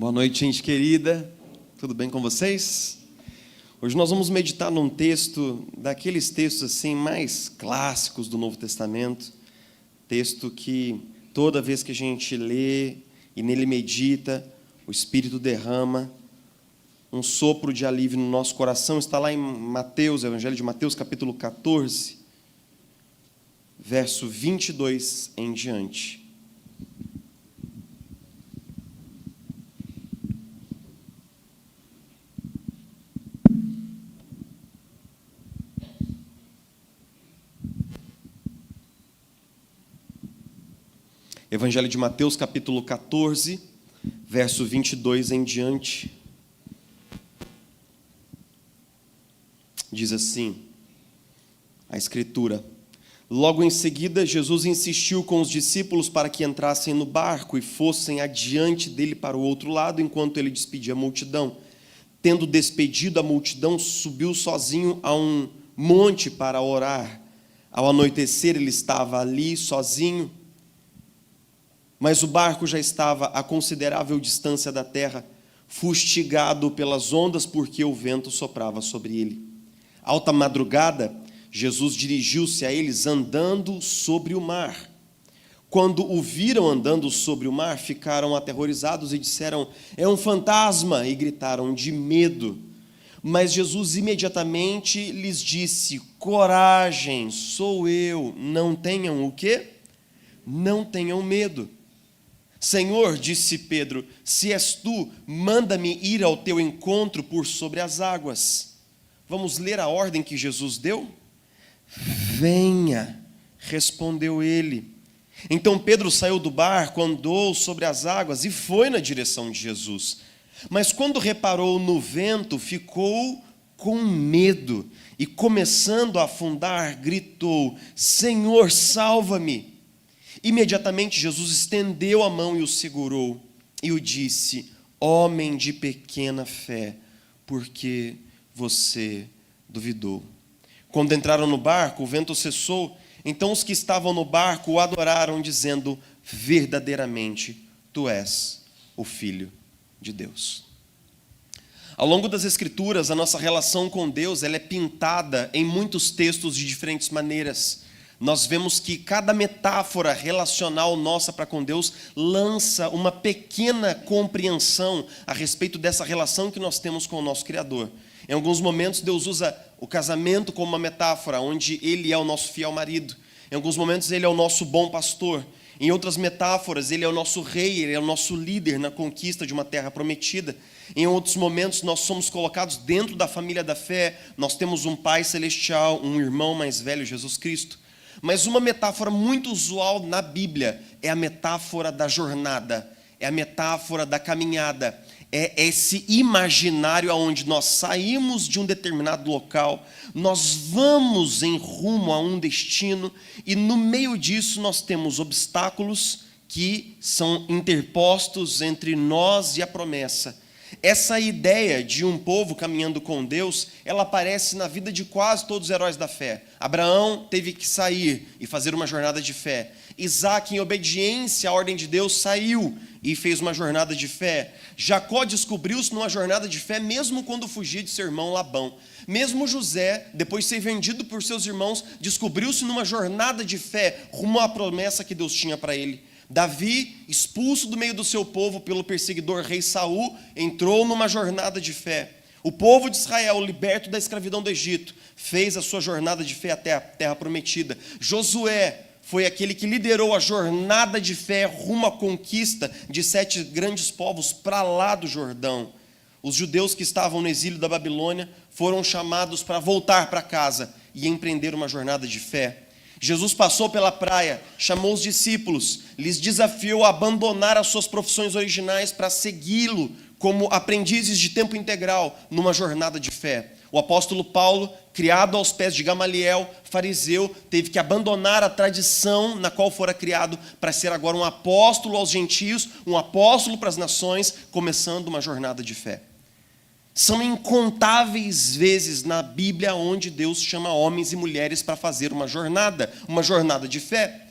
Boa noite, gente querida. Tudo bem com vocês? Hoje nós vamos meditar num texto, daqueles textos assim mais clássicos do Novo Testamento, texto que toda vez que a gente lê e nele medita, o Espírito derrama um sopro de alívio no nosso coração. Está lá em Mateus, Evangelho de Mateus, capítulo 14, verso 22 em diante. Evangelho de Mateus, capítulo 14, verso 22 em diante. Diz assim a Escritura: Logo em seguida, Jesus insistiu com os discípulos para que entrassem no barco e fossem adiante dele para o outro lado, enquanto ele despedia a multidão. Tendo despedido a multidão, subiu sozinho a um monte para orar. Ao anoitecer, ele estava ali sozinho, mas o barco já estava a considerável distância da terra, fustigado pelas ondas, porque o vento soprava sobre ele. Alta madrugada, Jesus dirigiu-se a eles andando sobre o mar. Quando o viram andando sobre o mar, ficaram aterrorizados e disseram: "É um fantasma!" e gritaram de medo. Mas Jesus imediatamente lhes disse: "Coragem, sou eu, não tenham o quê? Não tenham medo." "Senhor", disse Pedro, "se és tu, manda-me ir ao teu encontro por sobre as águas." Vamos ler a ordem que Jesus deu? "Venha", respondeu ele. Então Pedro saiu do barco, andou sobre as águas e foi na direção de Jesus. Mas quando reparou no vento, ficou com medo e, começando a afundar, gritou: "Senhor, salva-me!" Imediatamente Jesus estendeu a mão e o segurou e o disse: "Homem de pequena fé, por que você duvidou?" Quando entraram no barco, o vento cessou. Então os que estavam no barco o adoraram, dizendo: "Verdadeiramente, tu és o Filho de Deus." Ao longo das Escrituras, a nossa relação com Deus ela é pintada em muitos textos de diferentes maneiras. Nós vemos que cada metáfora relacional nossa para com Deus lança uma pequena compreensão a respeito dessa relação que nós temos com o nosso Criador. Em alguns momentos, Deus usa o casamento como uma metáfora, onde Ele é o nosso fiel marido. Em alguns momentos, Ele é o nosso bom pastor. Em outras metáforas, Ele é o nosso rei, Ele é o nosso líder na conquista de uma terra prometida. Em outros momentos, nós somos colocados dentro da família da fé. Nós temos um Pai celestial, um irmão mais velho, Jesus Cristo. Mas uma metáfora muito usual na Bíblia é a metáfora da jornada, é a metáfora da caminhada. É esse imaginário onde nós saímos de um determinado local, nós vamos em rumo a um destino e no meio disso nós temos obstáculos que são interpostos entre nós e a promessa. Essa ideia de um povo caminhando com Deus, ela aparece na vida de quase todos os heróis da fé. Abraão teve que sair e fazer uma jornada de fé. Isaac, em obediência à ordem de Deus, saiu e fez uma jornada de fé. Jacó descobriu-se numa jornada de fé, mesmo quando fugia de seu irmão Labão. Mesmo José, depois de ser vendido por seus irmãos, descobriu-se numa jornada de fé, rumo à promessa que Deus tinha para ele. Davi, expulso do meio do seu povo pelo perseguidor rei Saul, entrou numa jornada de fé. O povo de Israel, liberto da escravidão do Egito, fez a sua jornada de fé até a terra prometida. Josué foi aquele que liderou a jornada de fé rumo à conquista de 7 grandes povos para lá do Jordão. Os judeus que estavam no exílio da Babilônia foram chamados para voltar para casa e empreender uma jornada de fé. Jesus passou pela praia, chamou os discípulos, lhes desafiou a abandonar as suas profissões originais para segui-lo como aprendizes de tempo integral numa jornada de fé. O apóstolo Paulo, criado aos pés de Gamaliel, fariseu, teve que abandonar a tradição na qual fora criado para ser agora um apóstolo aos gentios, um apóstolo para as nações, começando uma jornada de fé. São incontáveis vezes na Bíblia onde Deus chama homens e mulheres para fazer uma jornada de fé.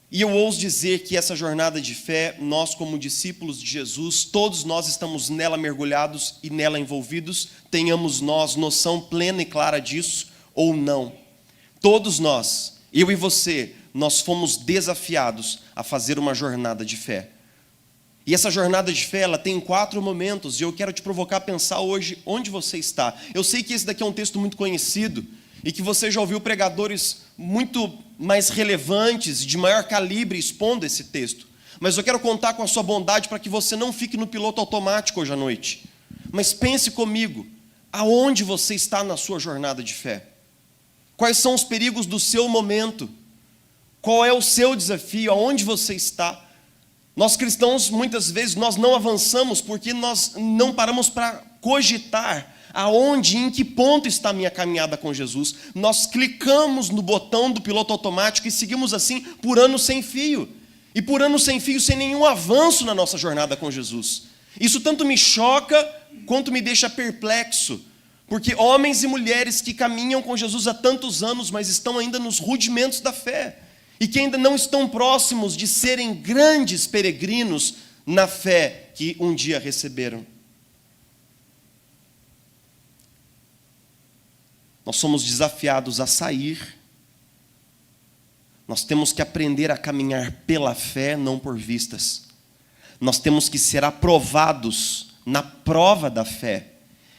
E eu ouso dizer que essa jornada de fé, nós como discípulos de Jesus, todos nós estamos nela mergulhados e nela envolvidos, tenhamos nós noção plena e clara disso ou não. Todos nós, eu e você, nós fomos desafiados a fazer uma jornada de fé. E essa jornada de fé, ela tem 4 momentos, e eu quero te provocar a pensar hoje onde você está. Eu sei que esse daqui é um texto muito conhecido, e que você já ouviu pregadores muito mais relevantes, de maior calibre, expondo esse texto. Mas eu quero contar com a sua bondade para que você não fique no piloto automático hoje à noite. Mas pense comigo, aonde você está na sua jornada de fé? Quais são os perigos do seu momento? Qual é o seu desafio? Aonde você está? Nós cristãos, muitas vezes, nós não avançamos porque nós não paramos para cogitar aonde, em que ponto está a minha caminhada com Jesus. Nós clicamos no botão do piloto automático e seguimos assim por anos sem fio. E por anos sem fio, sem nenhum avanço na nossa jornada com Jesus. Isso tanto me choca, quanto me deixa perplexo. Porque homens e mulheres que caminham com Jesus há tantos anos, mas estão ainda nos rudimentos da fé. E que ainda não estão próximos de serem grandes peregrinos na fé que um dia receberam. Nós somos desafiados a sair. Nós temos que aprender a caminhar pela fé, não por vistas. Nós temos que ser aprovados na prova da fé.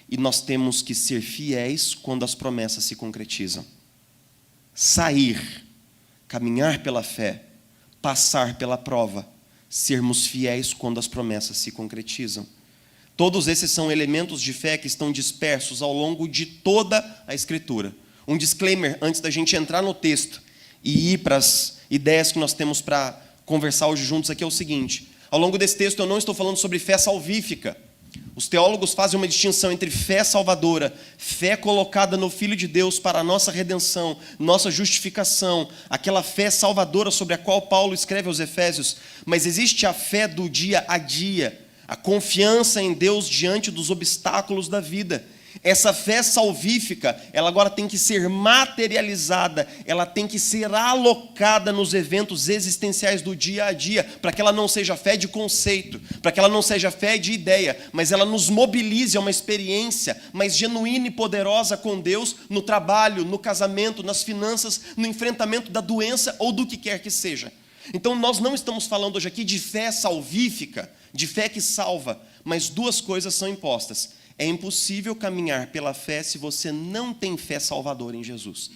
E nós temos que ser fiéis quando as promessas se concretizam. Sair, caminhar pela fé, passar pela prova, sermos fiéis quando as promessas se concretizam. Todos esses são elementos de fé que estão dispersos ao longo de toda a Escritura. Um disclaimer antes da gente entrar no texto e ir para as ideias que nós temos para conversar hoje juntos aqui é o seguinte. Ao longo desse texto eu não estou falando sobre fé salvífica. Os teólogos fazem uma distinção entre fé salvadora, fé colocada no Filho de Deus para a nossa redenção, nossa justificação, aquela fé salvadora sobre a qual Paulo escreve aos Efésios, mas existe a fé do dia a dia, a confiança em Deus diante dos obstáculos da vida. Essa fé salvífica, ela agora tem que ser materializada, ela tem que ser alocada nos eventos existenciais do dia a dia, para que ela não seja fé de conceito, para que ela não seja fé de ideia, mas ela nos mobilize a uma experiência mais genuína e poderosa com Deus no trabalho, no casamento, nas finanças, no enfrentamento da doença ou do que quer que seja. Então nós não estamos falando hoje aqui de fé salvífica, de fé que salva, mas 2 coisas são impostas. É impossível caminhar pela fé se você não tem fé salvadora em Jesus.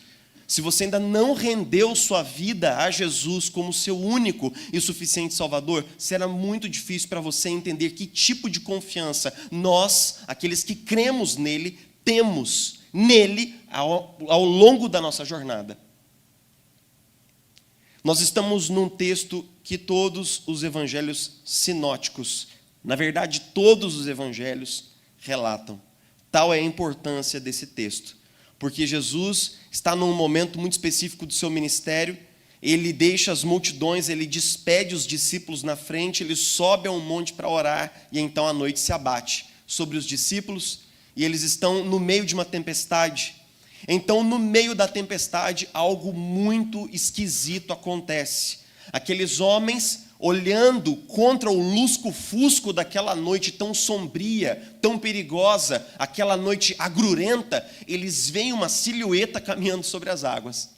Se você ainda não rendeu sua vida a Jesus como seu único e suficiente Salvador, será muito difícil para você entender que tipo de confiança nós, aqueles que cremos nele, temos nele ao longo da nossa jornada. Nós estamos num texto que todos os evangelhos sinóticos, na verdade todos os evangelhos, relatam. Tal é a importância desse texto, porque Jesus está num momento muito específico do seu ministério, ele deixa as multidões, ele despede os discípulos na frente, ele sobe a um monte para orar, e então a noite se abate sobre os discípulos, e eles estão no meio de uma tempestade. Então, no meio da tempestade, algo muito esquisito acontece. Aqueles homens, olhando contra o lusco-fusco daquela noite tão sombria, tão perigosa, aquela noite agrurenta, eles veem uma silhueta caminhando sobre as águas.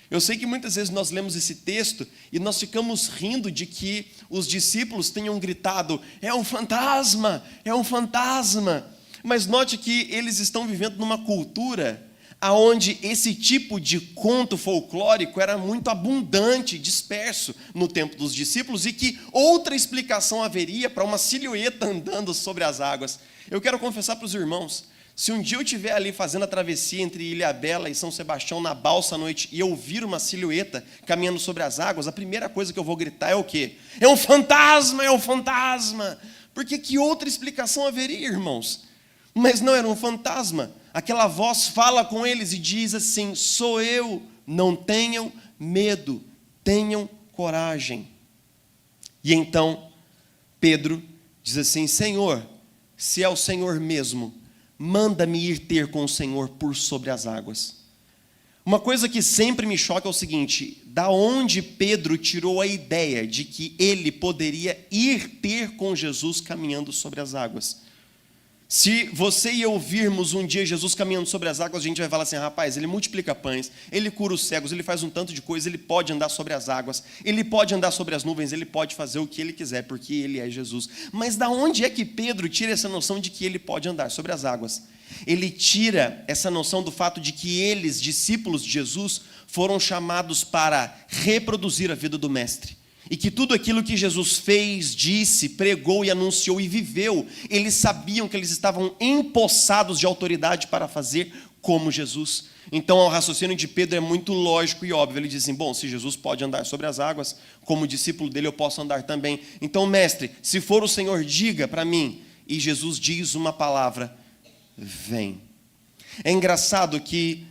Eu sei que muitas vezes nós lemos esse texto e nós ficamos rindo de que os discípulos tenham gritado, é um fantasma, é um fantasma. Mas note que eles estão vivendo numa cultura onde esse tipo de conto folclórico era muito abundante, disperso no tempo dos discípulos, e que outra explicação haveria para uma silhueta andando sobre as águas. Eu quero confessar para os irmãos, se um dia eu estiver ali fazendo a travessia entre Ilhabela e São Sebastião na balsa à noite e eu vir uma silhueta caminhando sobre as águas, a primeira coisa que eu vou gritar é o quê? É um fantasma, é um fantasma! Porque que outra explicação haveria, irmãos? Mas não era um fantasma. Aquela voz fala com eles e diz assim, sou eu, não tenham medo, tenham coragem. E então, Pedro diz assim, Senhor, se é o Senhor mesmo, manda-me ir ter com o Senhor por sobre as águas. Uma coisa que sempre me choca é o seguinte: da onde Pedro tirou a ideia de que ele poderia ir ter com Jesus caminhando sobre as águas? Se você e eu virmos um dia Jesus caminhando sobre as águas, a gente vai falar assim: rapaz, ele multiplica pães, ele cura os cegos, ele faz um tanto de coisa, ele pode andar sobre as águas, ele pode andar sobre as nuvens, ele pode fazer o que ele quiser, porque ele é Jesus. Mas da onde é que Pedro tira essa noção de que ele pode andar sobre as águas? Ele tira essa noção do fato de que eles, discípulos de Jesus, foram chamados para reproduzir a vida do Mestre. E que tudo aquilo que Jesus fez, disse, pregou e anunciou e viveu, eles sabiam que eles estavam empossados de autoridade para fazer como Jesus. Então, o raciocínio de Pedro é muito lógico e óbvio. Ele diz assim: bom, se Jesus pode andar sobre as águas, como discípulo dele eu posso andar também. Então, mestre, se for o Senhor, diga para mim. E Jesus diz uma palavra: vem. É engraçado que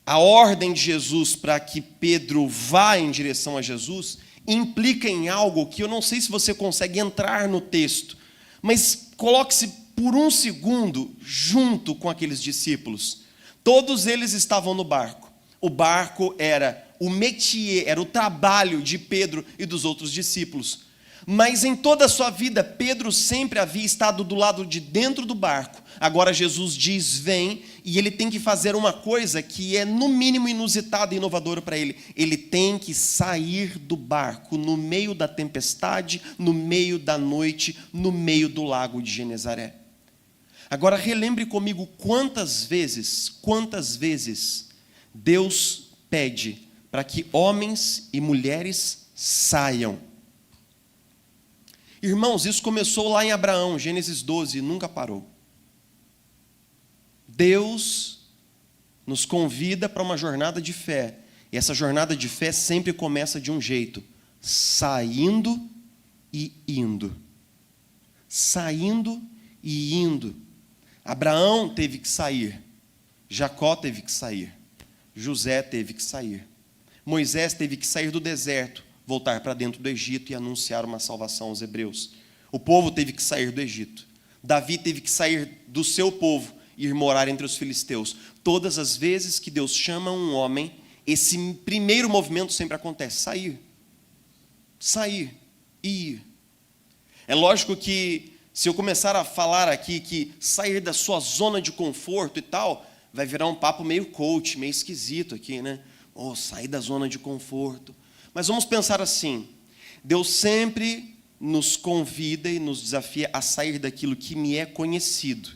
a ordem de Jesus para que Pedro vá em direção a Jesus implica em algo que eu não sei se você consegue entrar no texto, mas coloque-se por um segundo junto com aqueles discípulos. Todos eles estavam no barco. O barco era o métier, era o trabalho de Pedro e dos outros discípulos. Mas em toda a sua vida, Pedro sempre havia estado do lado de dentro do barco. Agora Jesus diz: vem, e ele tem que fazer uma coisa que é no mínimo inusitada e inovadora para ele. Ele tem que sair do barco no meio da tempestade, no meio da noite, no meio do lago de Genezaré. Agora relembre comigo quantas vezes Deus pede para que homens e mulheres saiam. Irmãos, isso começou lá em Abraão, Gênesis 12, e nunca parou. Deus nos convida para uma jornada de fé. E essa jornada de fé sempre começa de um jeito: saindo e indo. Saindo e indo. Abraão teve que sair. Jacó teve que sair. José teve que sair. Moisés teve que sair do deserto, voltar para dentro do Egito e anunciar uma salvação aos hebreus. O povo teve que sair do Egito. Davi teve que sair do seu povo e ir morar entre os filisteus. Todas as vezes que Deus chama um homem, esse primeiro movimento sempre acontece: sair. Sair e ir. É lógico que se eu começar a falar aqui que sair da sua zona de conforto e tal, vai virar um papo meio coach, meio esquisito aqui, né? Sair da zona de conforto. Mas vamos pensar assim: Deus sempre nos convida e nos desafia a sair daquilo que me é conhecido,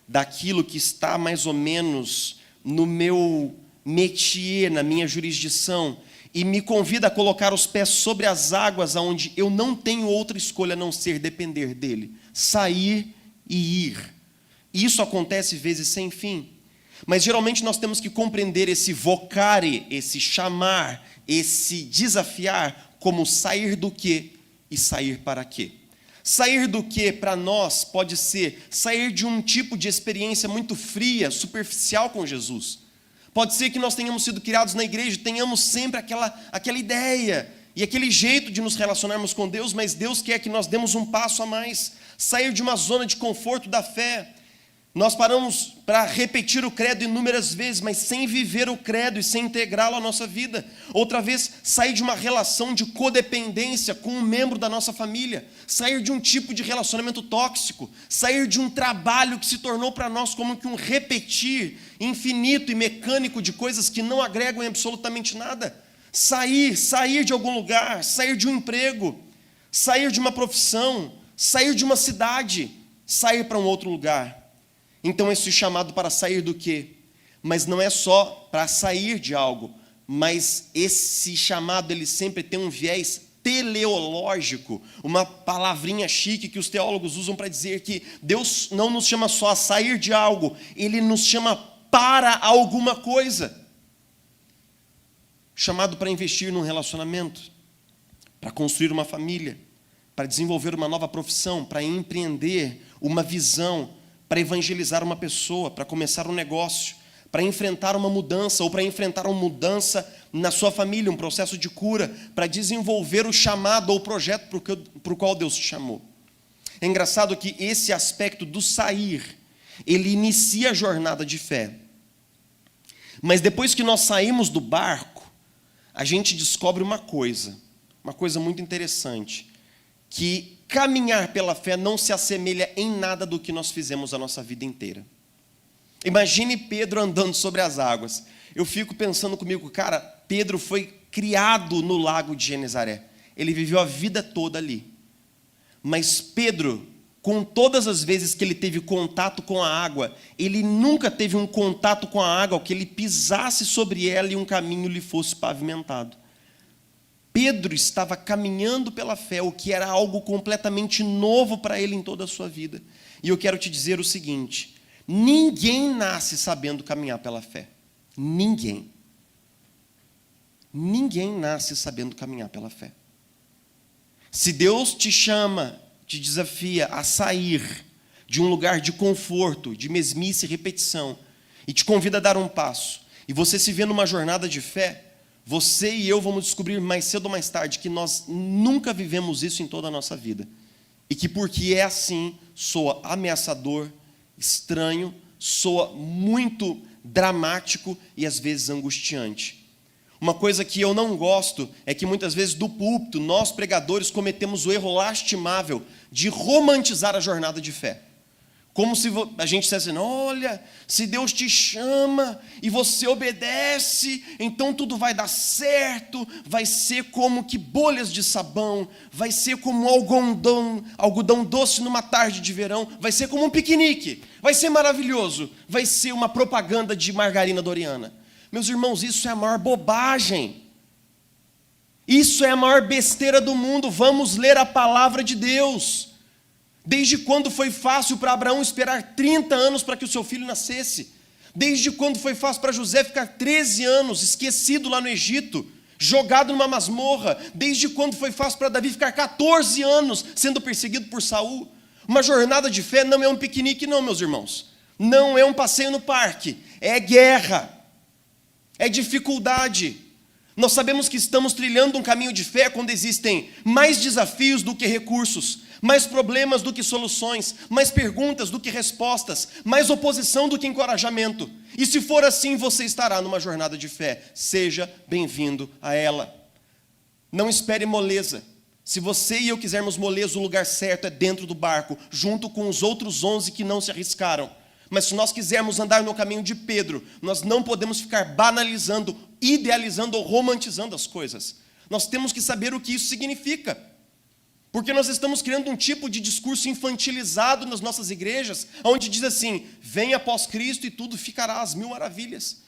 daquilo que está mais ou menos no meu métier, na minha jurisdição, e me convida a colocar os pés sobre as águas onde eu não tenho outra escolha a não ser depender dele. Sair e ir. Isso acontece vezes sem fim. Mas geralmente nós temos que compreender esse vocare, esse chamar, esse desafiar, como sair do quê e sair para quê. Sair do quê, para nós, pode ser sair de um tipo de experiência muito fria, superficial com Jesus. Pode ser que nós tenhamos sido criados na igreja, tenhamos sempre aquela ideia e aquele jeito de nos relacionarmos com Deus, mas Deus quer que nós demos um passo a mais. Sair de uma zona de conforto da fé. Nós paramos para repetir o credo inúmeras vezes, mas sem viver o credo e sem integrá-lo à nossa vida. Outra vez, sair de uma relação de codependência com um membro da nossa família. Sair de um tipo de relacionamento tóxico. Sair de um trabalho que se tornou para nós como que um repetir infinito e mecânico de coisas que não agregam em absolutamente nada. Sair de algum lugar, sair de um emprego, sair de uma profissão, sair de uma cidade, sair para um outro lugar. Então esse chamado para sair do quê? Mas não é só para sair de algo, mas esse chamado ele sempre tem um viés teleológico, uma palavrinha chique que os teólogos usam para dizer que Deus não nos chama só a sair de algo, Ele nos chama para alguma coisa. Chamado para investir num relacionamento, para construir uma família, para desenvolver uma nova profissão, para empreender uma visão, para evangelizar uma pessoa, para começar um negócio, para enfrentar uma mudança, ou para enfrentar uma mudança na sua família, um processo de cura, para desenvolver o chamado ou o projeto para o qual Deus te chamou. É engraçado que esse aspecto do sair, ele inicia a jornada de fé. Mas depois que nós saímos do barco, a gente descobre uma coisa muito interessante, que caminhar pela fé não se assemelha em nada do que nós fizemos a nossa vida inteira. Imagine Pedro andando sobre as águas. Eu fico pensando comigo, cara, Pedro foi criado no lago de Genezaré. Ele viveu a vida toda ali. Mas Pedro, com todas as vezes que ele teve contato com a água, ele nunca teve um contato com a água que ele pisasse sobre ela e um caminho lhe fosse pavimentado. Pedro estava caminhando pela fé, o que era algo completamente novo para ele em toda a sua vida. E eu quero te dizer o seguinte: ninguém nasce sabendo caminhar pela fé. Ninguém. Ninguém nasce sabendo caminhar pela fé. Se Deus te chama, te desafia a sair de um lugar de conforto, de mesmice e repetição, e te convida a dar um passo, e você se vê numa jornada de fé, você e eu vamos descobrir mais cedo ou mais tarde que nós nunca vivemos isso em toda a nossa vida. E que porque é assim, soa ameaçador, estranho, soa muito dramático e às vezes angustiante. Uma coisa que eu não gosto é que muitas vezes do púlpito, nós pregadores cometemos o erro lastimável de romantizar a jornada de fé. Como se a gente dissesse assim, olha, se Deus te chama e você obedece, então tudo vai dar certo, vai ser como que bolhas de sabão, vai ser como algodão doce numa tarde de verão, vai ser como um piquenique, vai ser maravilhoso, vai ser uma propaganda de margarina Doriana. Meus irmãos, isso é a maior bobagem. Isso é a maior besteira do mundo. Vamos ler a palavra de Deus. Desde quando foi fácil para Abraão esperar 30 anos para que o seu filho nascesse? Desde quando foi fácil para José ficar 13 anos esquecido lá no Egito, jogado numa masmorra? Desde quando foi fácil para Davi ficar 14 anos sendo perseguido por Saul? Uma jornada de fé não é um piquenique não, meus irmãos. Não é um passeio no parque. É guerra. É dificuldade. Nós sabemos que estamos trilhando um caminho de fé quando existem mais desafios do que recursos, mais problemas do que soluções, mais perguntas do que respostas, mais oposição do que encorajamento. E se for assim, você estará numa jornada de fé. Seja bem-vindo a ela. Não espere moleza. Se você e eu quisermos moleza, o lugar certo é dentro do barco, junto com os outros 11 que não se arriscaram. Mas se nós quisermos andar no caminho de Pedro, nós não podemos ficar banalizando, idealizando ou romantizando as coisas. Nós temos que saber o que isso significa. Porque nós estamos criando um tipo de discurso infantilizado nas nossas igrejas, onde diz assim, venha após Cristo e tudo ficará às mil maravilhas.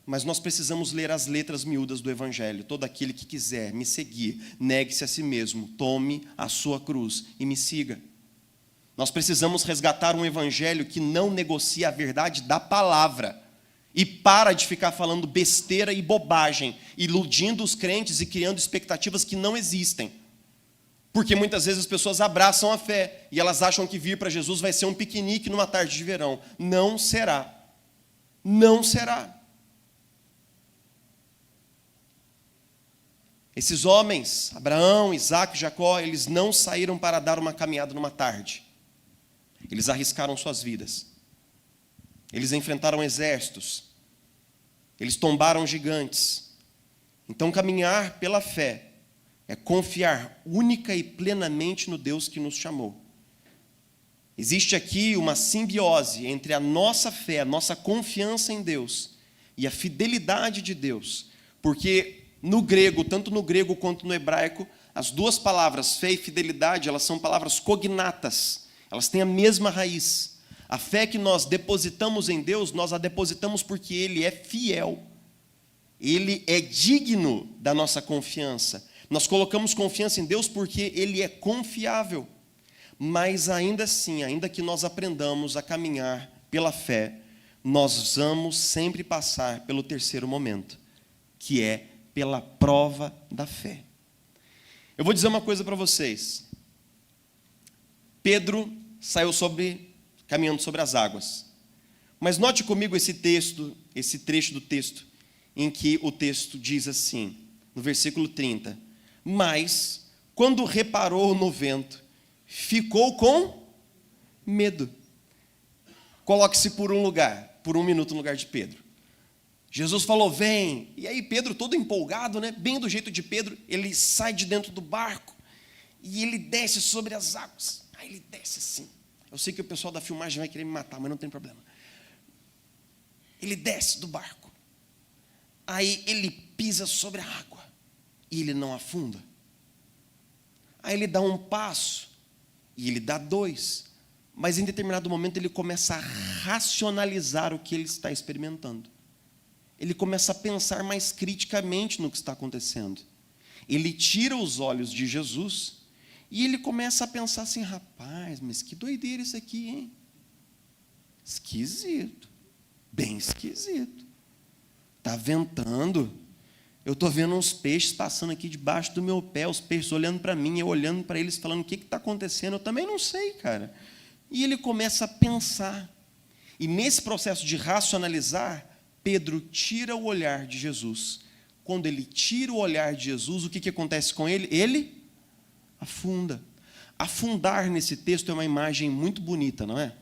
Mas nós precisamos ler as letras miúdas do Evangelho. Todo aquele que quiser me seguir, negue-se a si mesmo, tome a sua cruz e me siga. Nós precisamos resgatar um evangelho que não negocia a verdade da palavra e para de ficar falando besteira e bobagem, iludindo os crentes e criando expectativas que não existem. Porque muitas vezes as pessoas abraçam a fé e elas acham que vir para Jesus vai ser um piquenique numa tarde de verão. Não será. Não será. Esses homens, Abraão, Isaac, Jacó, eles não saíram para dar uma caminhada numa tarde. Eles arriscaram suas vidas. Eles enfrentaram exércitos. Eles tombaram gigantes. Então, caminhar pela fé é confiar única e plenamente no Deus que nos chamou. Existe aqui uma simbiose entre a nossa fé, a nossa confiança em Deus e a fidelidade de Deus. Porque no grego, tanto no grego quanto no hebraico, as duas palavras, fé e fidelidade, elas são palavras cognatas. Elas têm a mesma raiz. A fé que nós depositamos em Deus, nós a depositamos porque Ele é fiel. Ele é digno da nossa confiança. Nós colocamos confiança em Deus porque Ele é confiável. Mas ainda assim, ainda que nós aprendamos a caminhar pela fé, nós vamos sempre passar pelo terceiro momento, que é pela prova da fé. Eu vou dizer uma coisa para vocês. Pedro saiu caminhando sobre as águas. Mas note comigo esse trecho do texto, em que o texto diz assim, no versículo 30, mas, quando reparou no vento, ficou com medo. Coloque-se por um minuto no lugar de Pedro. Jesus falou, vem. E aí Pedro, todo empolgado, né? Bem do jeito de Pedro, ele sai de dentro do barco e ele desce sobre as águas. Aí ele desce assim. Eu sei que o pessoal da filmagem vai querer me matar, mas não tem problema. Ele desce do barco. Aí ele pisa sobre a água e ele não afunda. Aí ele dá um passo e ele dá dois. Mas em determinado momento ele começa a racionalizar o que ele está experimentando. Ele começa a pensar mais criticamente no que está acontecendo. Ele tira os olhos de Jesus e ele começa a pensar assim, rapaz, mas que doideira isso aqui, hein? Esquisito, bem esquisito. Está ventando, eu estou vendo uns peixes passando aqui debaixo do meu pé, os peixes olhando para mim, eu olhando para eles, falando, o que está acontecendo? Eu também não sei, cara. E ele começa a pensar. E nesse processo de racionalizar, Pedro tira o olhar de Jesus. Quando ele tira o olhar de Jesus, o que acontece com ele? Ele afunda. Afundar nesse texto é uma imagem muito bonita, não é?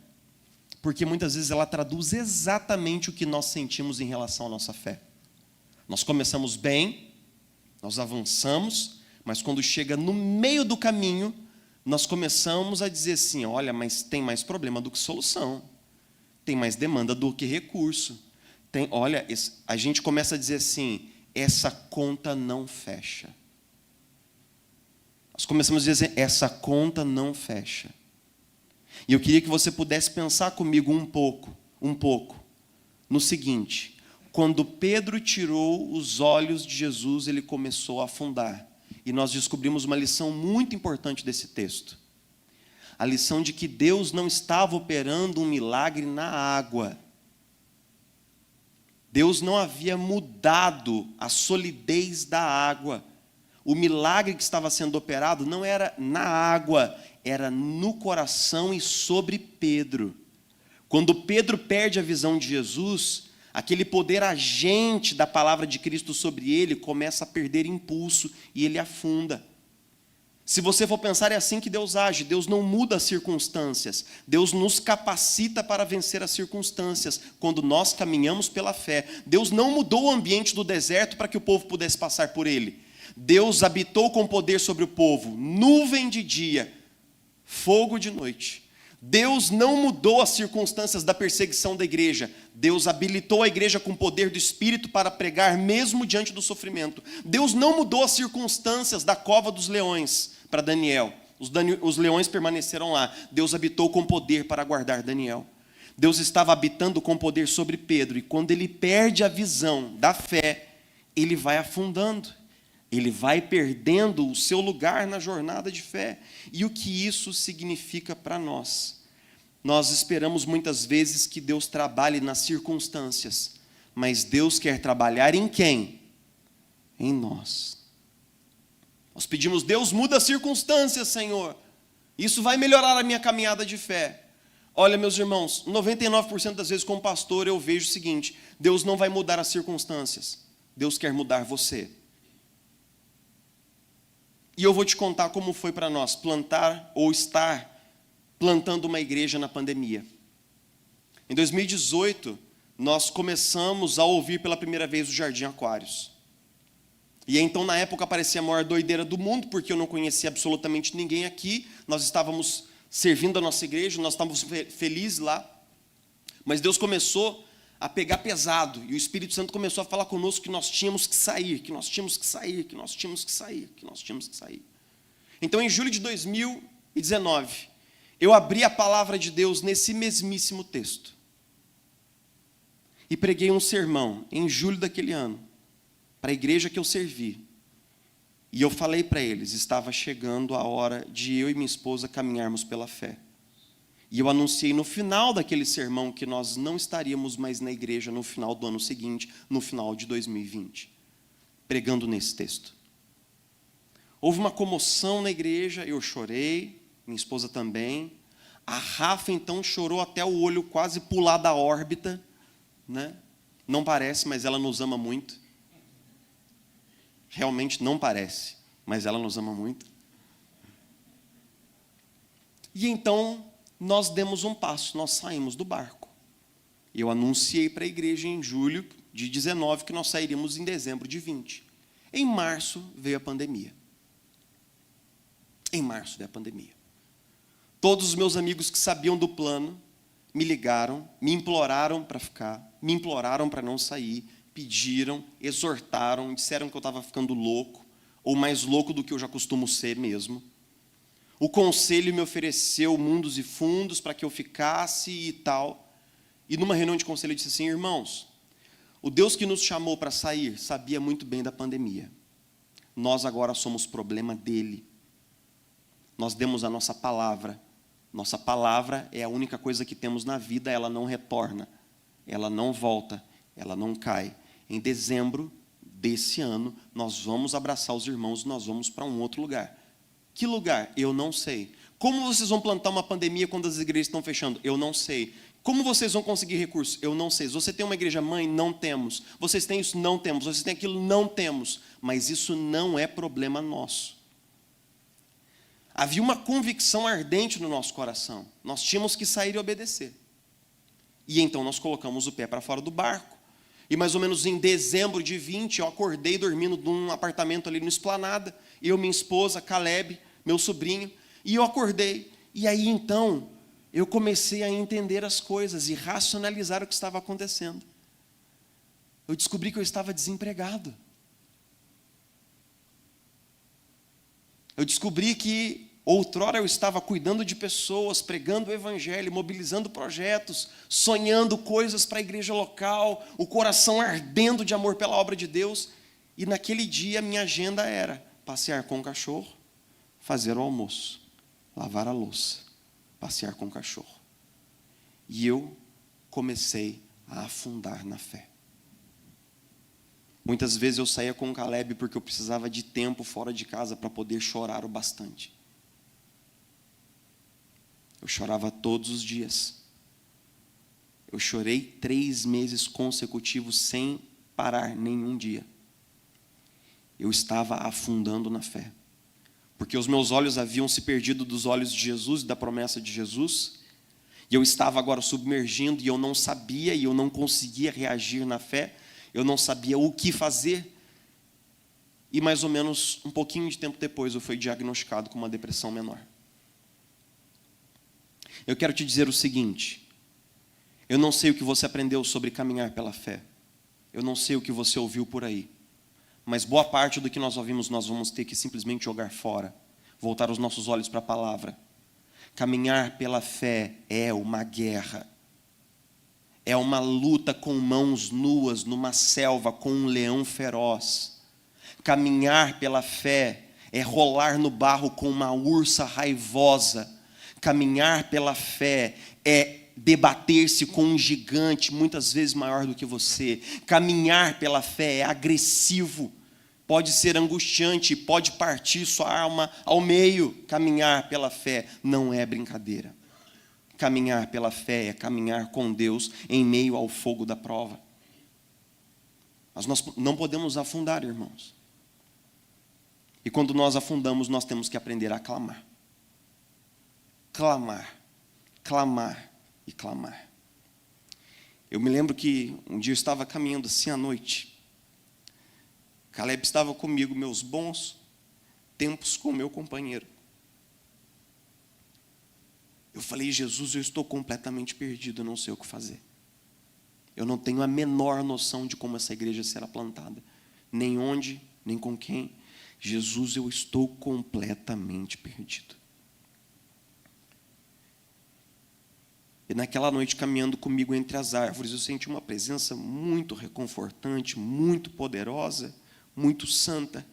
Porque muitas vezes ela traduz exatamente o que nós sentimos em relação à nossa fé. Nós começamos bem, nós avançamos, mas quando chega no meio do caminho, nós começamos a dizer assim, olha, mas tem mais problema do que solução, tem mais demanda do que recurso. Olha, a gente começa a dizer assim, essa conta não fecha. Nós começamos a dizer, essa conta não fecha. E eu queria que você pudesse pensar comigo um pouco, no seguinte, quando Pedro tirou os olhos de Jesus, ele começou a afundar. E nós descobrimos uma lição muito importante desse texto. A lição de que Deus não estava operando um milagre na água. Deus não havia mudado a solidez da água. O milagre que estava sendo operado não era na água, era no coração e sobre Pedro. Quando Pedro perde a visão de Jesus, aquele poder agente da palavra de Cristo sobre ele começa a perder impulso e ele afunda. Se você for pensar, é assim que Deus age. Deus não muda as circunstâncias. Deus nos capacita para vencer as circunstâncias quando nós caminhamos pela fé. Deus não mudou o ambiente do deserto para que o povo pudesse passar por ele. Deus habitou com poder sobre o povo, nuvem de dia, fogo de noite. Deus não mudou as circunstâncias da perseguição da igreja. Deus habilitou a igreja com o poder do Espírito para pregar mesmo diante do sofrimento. Deus não mudou as circunstâncias da cova dos leões para Daniel. Os leões permaneceram lá. Deus habitou com poder para guardar Daniel. Deus estava habitando com poder sobre Pedro. E quando ele perde a visão da fé, ele vai afundando. Ele vai perdendo o seu lugar na jornada de fé. E o que isso significa para nós? Nós esperamos muitas vezes que Deus trabalhe nas circunstâncias, mas Deus quer trabalhar em quem? Em nós. Nós pedimos, Deus, muda as circunstâncias, Senhor. Isso vai melhorar a minha caminhada de fé. Olha, meus irmãos, 99% das vezes como pastor eu vejo o seguinte, Deus não vai mudar as circunstâncias. Deus quer mudar você. E eu vou te contar como foi para nós plantar ou estar plantando uma igreja na pandemia. Em 2018, nós começamos a ouvir pela primeira vez o Jardim Aquários. E então, na época, parecia a maior doideira do mundo, porque eu não conhecia absolutamente ninguém aqui. Nós estávamos servindo a nossa igreja, nós estávamos felizes lá. Mas Deus começou a pegar pesado, e o Espírito Santo começou a falar conosco que nós tínhamos que sair, que nós tínhamos que sair, que nós tínhamos que sair, que nós tínhamos que sair. Então, em julho de 2019, eu abri a palavra de Deus nesse mesmíssimo texto. E preguei um sermão, em julho daquele ano, para a igreja que eu servi. E eu falei para eles, estava chegando a hora de eu e minha esposa caminharmos pela fé. E eu anunciei no final daquele sermão que nós não estaríamos mais na igreja no final do ano seguinte, no final de 2020, pregando nesse texto. Houve uma comoção na igreja, eu chorei, minha esposa também. A Rafa então chorou até o olho quase pular da órbita, né? Não parece, mas ela nos ama muito. Realmente não parece, mas ela nos ama muito. E então nós demos um passo, nós saímos do barco. Eu anunciei para a igreja em julho, de 19 que nós sairíamos em dezembro de 20. Em março veio a pandemia. Em março veio a pandemia. Todos os meus amigos que sabiam do plano me ligaram, me imploraram para ficar, me imploraram para não sair, pediram, exortaram, disseram que eu estava ficando louco, ou mais louco do que eu já costumo ser mesmo. O conselho me ofereceu mundos e fundos para que eu ficasse e tal. E numa reunião de conselho eu disse assim: irmãos, o Deus que nos chamou para sair sabia muito bem da pandemia. Nós agora somos problema dele. Nós demos a nossa palavra. Nossa palavra é a única coisa que temos na vida, ela não retorna, ela não volta, ela não cai. Em dezembro desse ano, nós vamos abraçar os irmãos, nós vamos para um outro lugar. Que lugar? Eu não sei. Como vocês vão plantar uma pandemia quando as igrejas estão fechando? Eu não sei. Como vocês vão conseguir recursos? Eu não sei. Você tem uma igreja mãe? Não temos. Vocês têm isso? Não temos. Vocês têm aquilo? Não temos. Mas isso não é problema nosso. Havia uma convicção ardente no nosso coração. Nós tínhamos que sair e obedecer. E então nós colocamos o pé para fora do barco. E mais ou menos em dezembro de 20, eu acordei dormindo num apartamento ali no Esplanada. Eu, minha esposa, Caleb, meu sobrinho. E eu acordei. E aí então, eu comecei a entender as coisas e racionalizar o que estava acontecendo. Eu descobri que eu estava desempregado. Eu descobri que outrora eu estava cuidando de pessoas, pregando o evangelho, mobilizando projetos, sonhando coisas para a igreja local, o coração ardendo de amor pela obra de Deus. E naquele dia minha agenda era passear com o cachorro, fazer o almoço, lavar a louça, passear com o cachorro. E eu comecei a afundar na fé. Muitas vezes eu saía com o Caleb porque eu precisava de tempo fora de casa para poder chorar o bastante. Eu chorava todos os dias. Eu chorei 3 meses consecutivos sem parar nenhum dia. Eu estava afundando na fé. Porque os meus olhos haviam se perdido dos olhos de Jesus e da promessa de Jesus. E eu estava agora submergindo e eu não sabia e eu não conseguia reagir na fé. Eu não sabia o que fazer. E mais ou menos um pouquinho de tempo depois eu fui diagnosticado com uma depressão menor. Eu quero te dizer o seguinte: eu não sei o que você aprendeu sobre caminhar pela fé. Eu não sei o que você ouviu por aí. Mas boa parte do que nós ouvimos nós vamos ter que simplesmente jogar fora. Voltar os nossos olhos para a palavra. Caminhar pela fé é uma guerra. É uma luta com mãos nuas numa selva com um leão feroz. Caminhar pela fé é rolar no barro com uma ursa raivosa. Caminhar pela fé é debater-se com um gigante muitas vezes maior do que você. Caminhar pela fé é agressivo, pode ser angustiante, pode partir sua alma ao meio. Caminhar pela fé não é brincadeira. Caminhar pela fé é caminhar com Deus em meio ao fogo da prova. Mas nós não podemos afundar, irmãos. E quando nós afundamos, nós temos que aprender a clamar. Clamar, clamar e clamar. Eu me lembro que um dia eu estava caminhando assim à noite. Caleb estava comigo, meus bons tempos com meu companheiro. Eu falei: Jesus, eu estou completamente perdido, eu não sei o que fazer. Eu não tenho a menor noção de como essa igreja será plantada. Nem onde, nem com quem. Jesus, eu estou completamente perdido. E naquela noite, caminhando comigo entre as árvores, eu senti uma presença muito reconfortante, muito poderosa, muito santa,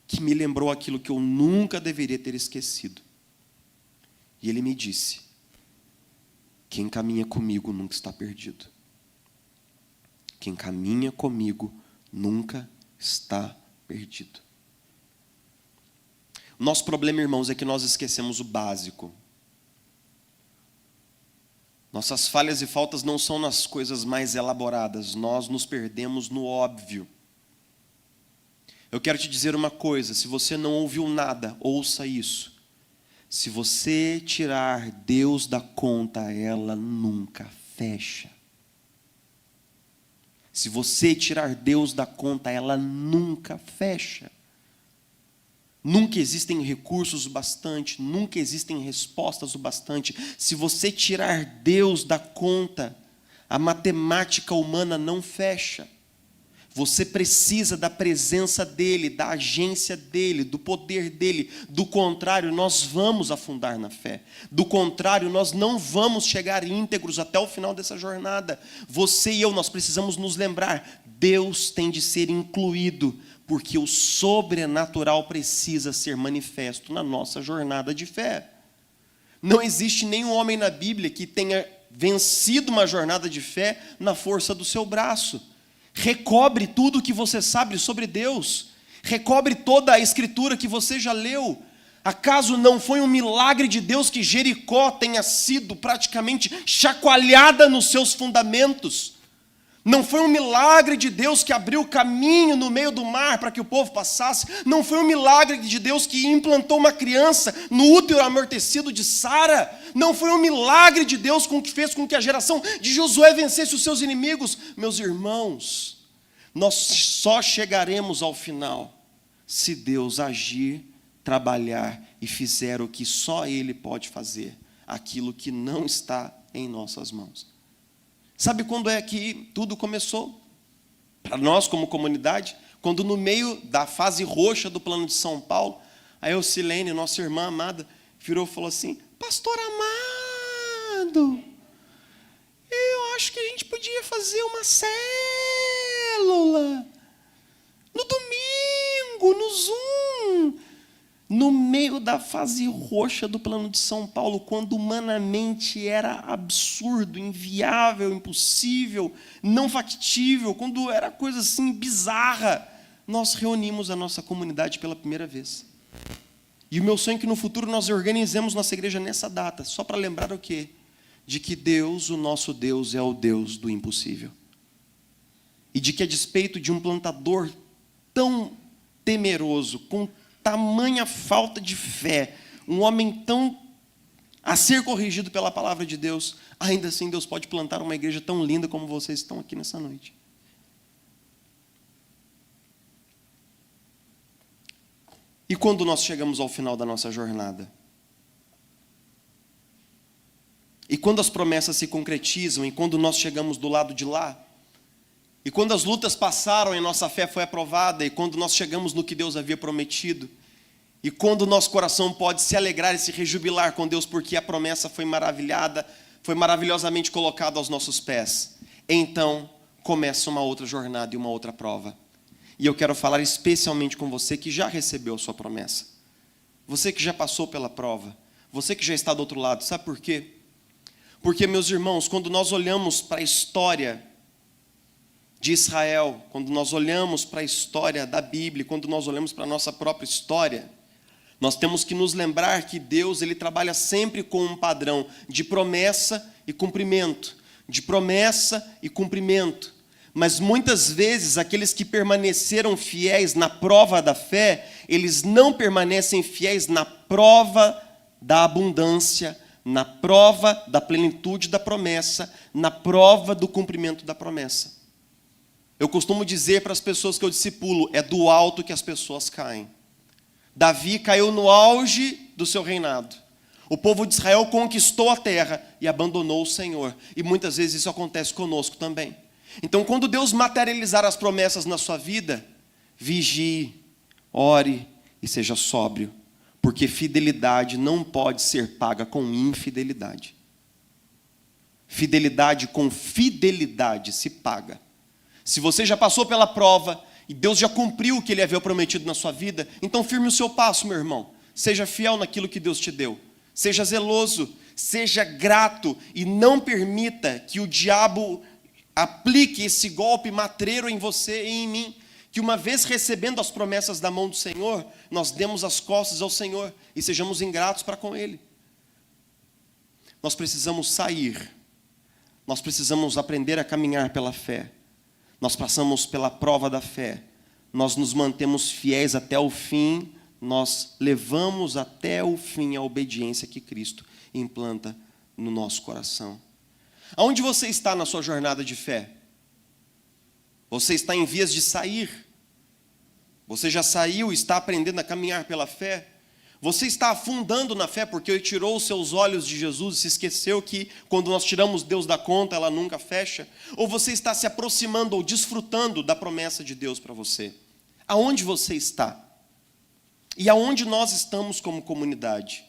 que me lembrou aquilo que eu nunca deveria ter esquecido. E ele me disse: quem caminha comigo nunca está perdido. Quem caminha comigo nunca está perdido. O nosso problema, irmãos, é que nós esquecemos o básico. Nossas falhas e faltas não são nas coisas mais elaboradas, nós nos perdemos no óbvio. Eu quero te dizer uma coisa: se você não ouviu nada, ouça isso. Se você tirar Deus da conta, ela nunca fecha. Se você tirar Deus da conta, ela nunca fecha. Nunca existem recursos o bastante, nunca existem respostas o bastante. Se você tirar Deus da conta, a matemática humana não fecha. Você precisa da presença dele, da agência dele, do poder dele. Do contrário, nós vamos afundar na fé. Do contrário, nós não vamos chegar íntegros até o final dessa jornada. Você e eu, nós precisamos nos lembrar, Deus tem de ser incluído, porque o sobrenatural precisa ser manifesto na nossa jornada de fé. Não existe nenhum homem na Bíblia que tenha vencido uma jornada de fé na força do seu braço. Recobre tudo o que você sabe sobre Deus. Recobre toda a escritura que você já leu. Acaso não foi um milagre de Deus que Jericó tenha sido praticamente chacoalhada nos seus fundamentos? Não foi um milagre de Deus que abriu caminho no meio do mar para que o povo passasse? Não foi um milagre de Deus que implantou uma criança no útero amortecido de Sara? Não foi um milagre de Deus que fez com que a geração de Josué vencesse os seus inimigos? Meus irmãos, nós só chegaremos ao final se Deus agir, trabalhar e fizer o que só Ele pode fazer, aquilo que não está em nossas mãos. Sabe quando é que tudo começou? Para nós, como comunidade, quando no meio da fase roxa do Plano de São Paulo, a Eucilene, nossa irmã amada, virou e falou assim: pastor amado, eu acho que a gente podia fazer uma célula no domingo, no Zoom. No meio da fase roxa do Plano de São Paulo, quando humanamente era absurdo, inviável, impossível, não factível, quando era coisa assim bizarra, nós reunimos a nossa comunidade pela primeira vez. E o meu sonho é que no futuro nós organizemos nossa igreja nessa data, só para lembrar o quê? De que Deus, o nosso Deus, é o Deus do impossível. E de que a despeito de um plantador tão temeroso, com tamanha falta de fé, um homem tão a ser corrigido pela palavra de Deus, ainda assim Deus pode plantar uma igreja tão linda como vocês estão aqui nessa noite. E quando nós chegamos ao final da nossa jornada? E quando as promessas se concretizam, e quando nós chegamos do lado de lá, e quando as lutas passaram e nossa fé foi aprovada, e quando nós chegamos no que Deus havia prometido, e quando o nosso coração pode se alegrar e se rejubilar com Deus, porque a promessa foi maravilhosamente colocada aos nossos pés, então começa uma outra jornada e uma outra prova. E eu quero falar especialmente com você que já recebeu a sua promessa, você que já passou pela prova, você que já está do outro lado. Sabe por quê? Porque, meus irmãos, quando nós olhamos para a história de Israel, quando nós olhamos para a história da Bíblia, quando nós olhamos para a nossa própria história, nós temos que nos lembrar que Deus, Ele trabalha sempre com um padrão de promessa e cumprimento, de promessa e cumprimento. Mas muitas vezes aqueles que permaneceram fiéis na prova da fé, eles não permanecem fiéis na prova da abundância, na prova da plenitude da promessa, na prova do cumprimento da promessa. Eu costumo dizer para as pessoas que eu discipulo, é do alto que as pessoas caem. Davi caiu no auge do seu reinado. O povo de Israel conquistou a terra e abandonou o Senhor. E muitas vezes isso acontece conosco também. Então, quando Deus materializar as promessas na sua vida, vigie, ore e seja sóbrio. Porque fidelidade não pode ser paga com infidelidade. Fidelidade com fidelidade se paga. Se você já passou pela prova e Deus já cumpriu o que Ele havia prometido na sua vida, então firme o seu passo, meu irmão. Seja fiel naquilo que Deus te deu. Seja zeloso, seja grato e não permita que o diabo aplique esse golpe matreiro em você e em mim. Que uma vez recebendo as promessas da mão do Senhor, nós demos as costas ao Senhor e sejamos ingratos para com Ele. Nós precisamos sair. Nós precisamos aprender a caminhar pela fé. Nós passamos pela prova da fé, nós nos mantemos fiéis até o fim, nós levamos até o fim a obediência que Cristo implanta no nosso coração. Aonde você está na sua jornada de fé? Você está em vias de sair. Você já saiu e está aprendendo a caminhar pela fé. Você está afundando na fé porque tirou os seus olhos de Jesus e se esqueceu que quando nós tiramos Deus da conta, ela nunca fecha. Ou você está se aproximando ou desfrutando da promessa de Deus para você. Aonde você está? E aonde nós estamos como comunidade?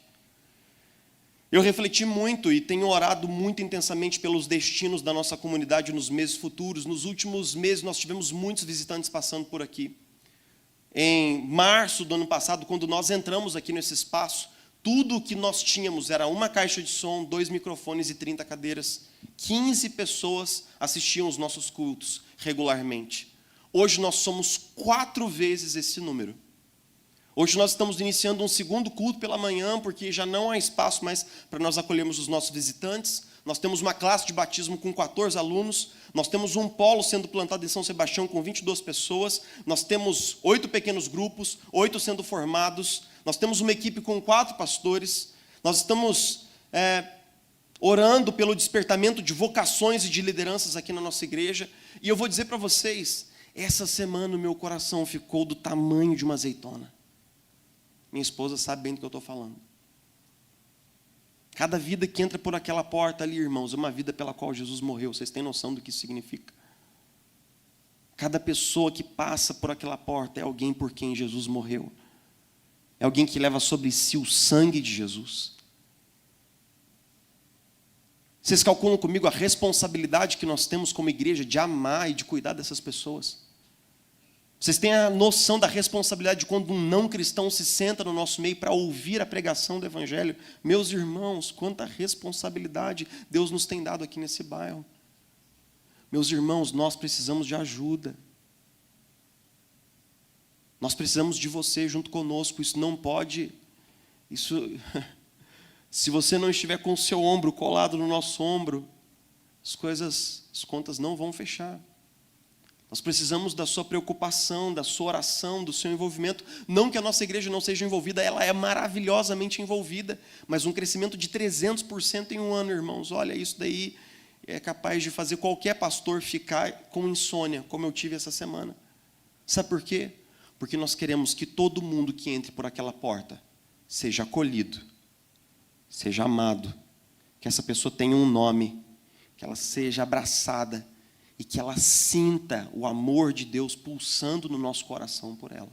Eu refleti muito e tenho orado muito intensamente pelos destinos da nossa comunidade nos meses futuros. Nos últimos meses nós tivemos muitos visitantes passando por aqui. Em março do ano passado, quando nós entramos aqui nesse espaço, tudo o que nós tínhamos era uma caixa de som, 2 microfones e 30 cadeiras. 15 pessoas assistiam os nossos cultos regularmente. Hoje nós somos 4 vezes esse número. Hoje nós estamos iniciando um segundo culto pela manhã, porque já não há espaço mais para nós acolhermos os nossos visitantes. Nós temos uma classe de batismo com 14 alunos. Nós temos um polo sendo plantado em São Sebastião com 22 pessoas. Nós temos 8 pequenos grupos, 8 sendo formados. Nós temos uma equipe com 4 pastores. Nós estamos orando pelo despertamento de vocações e de lideranças aqui na nossa igreja. E eu vou dizer para vocês, essa semana o meu coração ficou do tamanho de uma azeitona. Minha esposa sabe bem do que eu estou falando. Cada vida que entra por aquela porta ali, irmãos, é uma vida pela qual Jesus morreu. Vocês têm noção do que isso significa? Cada pessoa que passa por aquela porta é alguém por quem Jesus morreu. É alguém que leva sobre si o sangue de Jesus. Vocês calculam comigo a responsabilidade que nós temos como igreja de amar e de cuidar dessas pessoas? Vocês têm a noção da responsabilidade de quando um não cristão se senta no nosso meio para ouvir a pregação do Evangelho? Meus irmãos, quanta responsabilidade Deus nos tem dado aqui nesse bairro. Meus irmãos, nós precisamos de ajuda. Nós precisamos de você junto conosco. Isso não pode... Se você não estiver com o seu ombro colado no nosso ombro, as contas não vão fechar. Nós precisamos da sua preocupação, da sua oração, do seu envolvimento. Não que a nossa igreja não seja envolvida, ela é maravilhosamente envolvida, mas um crescimento de 300% em um ano, irmãos. Olha, isso daí é capaz de fazer qualquer pastor ficar com insônia, como eu tive essa semana. Sabe por quê? Porque nós queremos que todo mundo que entre por aquela porta seja acolhido, seja amado, que essa pessoa tenha um nome, que ela seja abraçada, e que ela sinta o amor de Deus pulsando no nosso coração por ela.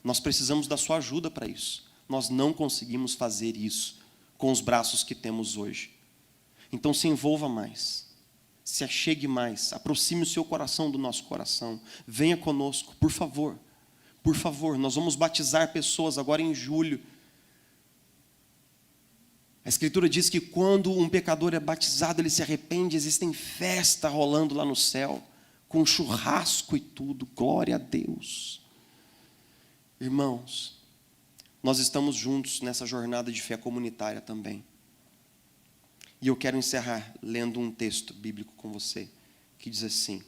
Nós precisamos da sua ajuda para isso. Nós não conseguimos fazer isso com os braços que temos hoje. Então se envolva mais, se achegue mais, aproxime o seu coração do nosso coração. Venha conosco, por favor. Por favor, nós vamos batizar pessoas agora em julho. A Escritura diz que quando um pecador é batizado, ele se arrepende, existem festas rolando lá no céu, com churrasco e tudo, glória a Deus. Irmãos, nós estamos juntos nessa jornada de fé comunitária também. E eu quero encerrar lendo um texto bíblico com você, que diz assim: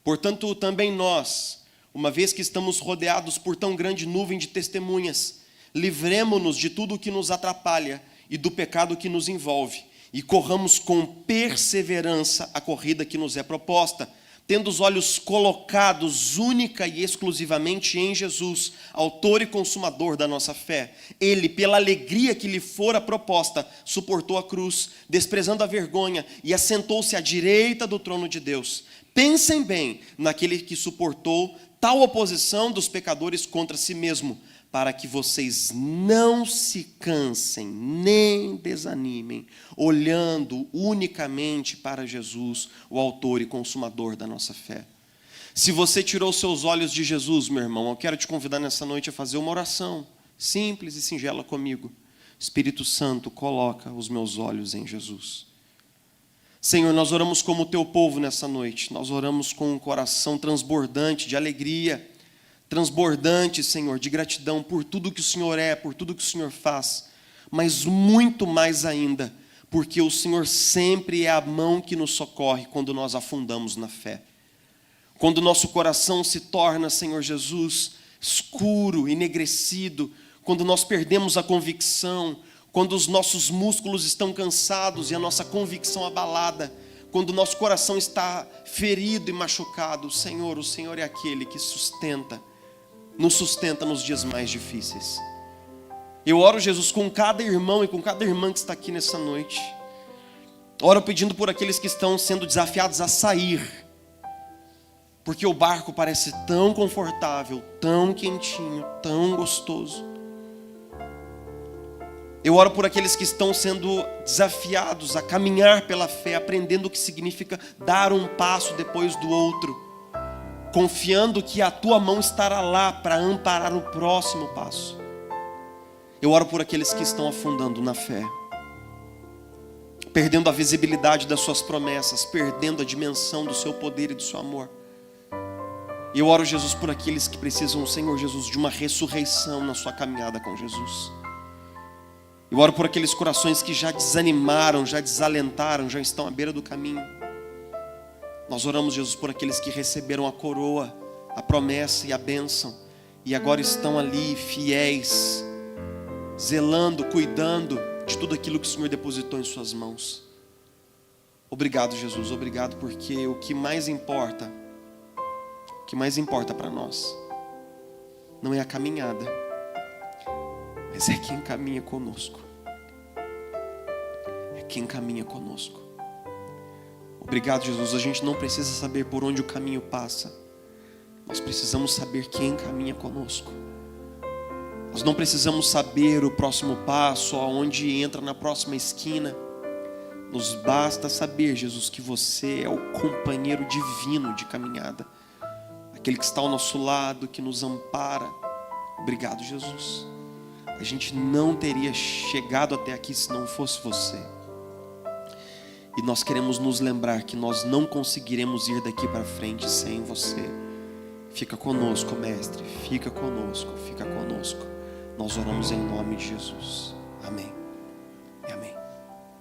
portanto, também nós, uma vez que estamos rodeados por tão grande nuvem de testemunhas, livremo-nos de tudo o que nos atrapalha e do pecado que nos envolve, e corramos com perseverança a corrida que nos é proposta, tendo os olhos colocados única e exclusivamente em Jesus, autor e consumador da nossa fé. Ele, pela alegria que lhe fora proposta, suportou a cruz, desprezando a vergonha, e assentou-se à direita do trono de Deus. Pensem bem naquele que suportou tal oposição dos pecadores contra si mesmo, para que vocês não se cansem, nem desanimem, olhando unicamente para Jesus, o autor e consumador da nossa fé. Se você tirou seus olhos de Jesus, meu irmão, eu quero te convidar nessa noite a fazer uma oração simples e singela comigo. Espírito Santo, coloca os meus olhos em Jesus. Senhor, nós oramos como teu povo nessa noite, nós oramos com um coração transbordante de alegria, transbordante, Senhor, de gratidão por tudo que o Senhor é, por tudo que o Senhor faz, mas muito mais ainda, porque o Senhor sempre é a mão que nos socorre quando nós afundamos na fé. Quando o nosso coração se torna, Senhor Jesus, escuro, enegrecido, quando nós perdemos a convicção, quando os nossos músculos estão cansados e a nossa convicção abalada, quando o nosso coração está ferido e machucado, o Senhor é aquele que nos sustenta nos dias mais difíceis. Eu oro, Jesus, com cada irmão e com cada irmã que está aqui nessa noite. Oro pedindo por aqueles que estão sendo desafiados a sair, porque o barco parece tão confortável, tão quentinho, tão gostoso. Eu oro por aqueles que estão sendo desafiados a caminhar pela fé, aprendendo o que significa dar um passo depois do outro, confiando que a tua mão estará lá para amparar o próximo passo. Eu oro por aqueles que estão afundando na fé, perdendo a visibilidade das suas promessas, perdendo a dimensão do seu poder e do seu amor. Eu oro, Jesus, por aqueles que precisam, Senhor Jesus, de uma ressurreição na sua caminhada com Jesus. Eu oro por aqueles corações que já desanimaram, já desalentaram, já estão à beira do caminho. Nós oramos, Jesus, por aqueles que receberam a coroa, a promessa e a bênção, e agora estão ali fiéis, zelando, cuidando de tudo aquilo que o Senhor depositou em suas mãos. Obrigado, Jesus, obrigado, porque o que mais importa para nós não é a caminhada, mas é quem caminha conosco. É quem caminha conosco. Obrigado, Jesus. A gente não precisa saber por onde o caminho passa. Nós precisamos saber quem caminha conosco. Nós não precisamos saber o próximo passo, aonde entra na próxima esquina. Nos basta saber, Jesus, que você é o companheiro divino de caminhada, aquele que está ao nosso lado, que nos ampara. Obrigado, Jesus. A gente não teria chegado até aqui se não fosse você. E nós queremos nos lembrar que nós não conseguiremos ir daqui para frente sem você. Fica conosco, Mestre. Fica conosco, fica conosco. Nós oramos em nome de Jesus. Amém.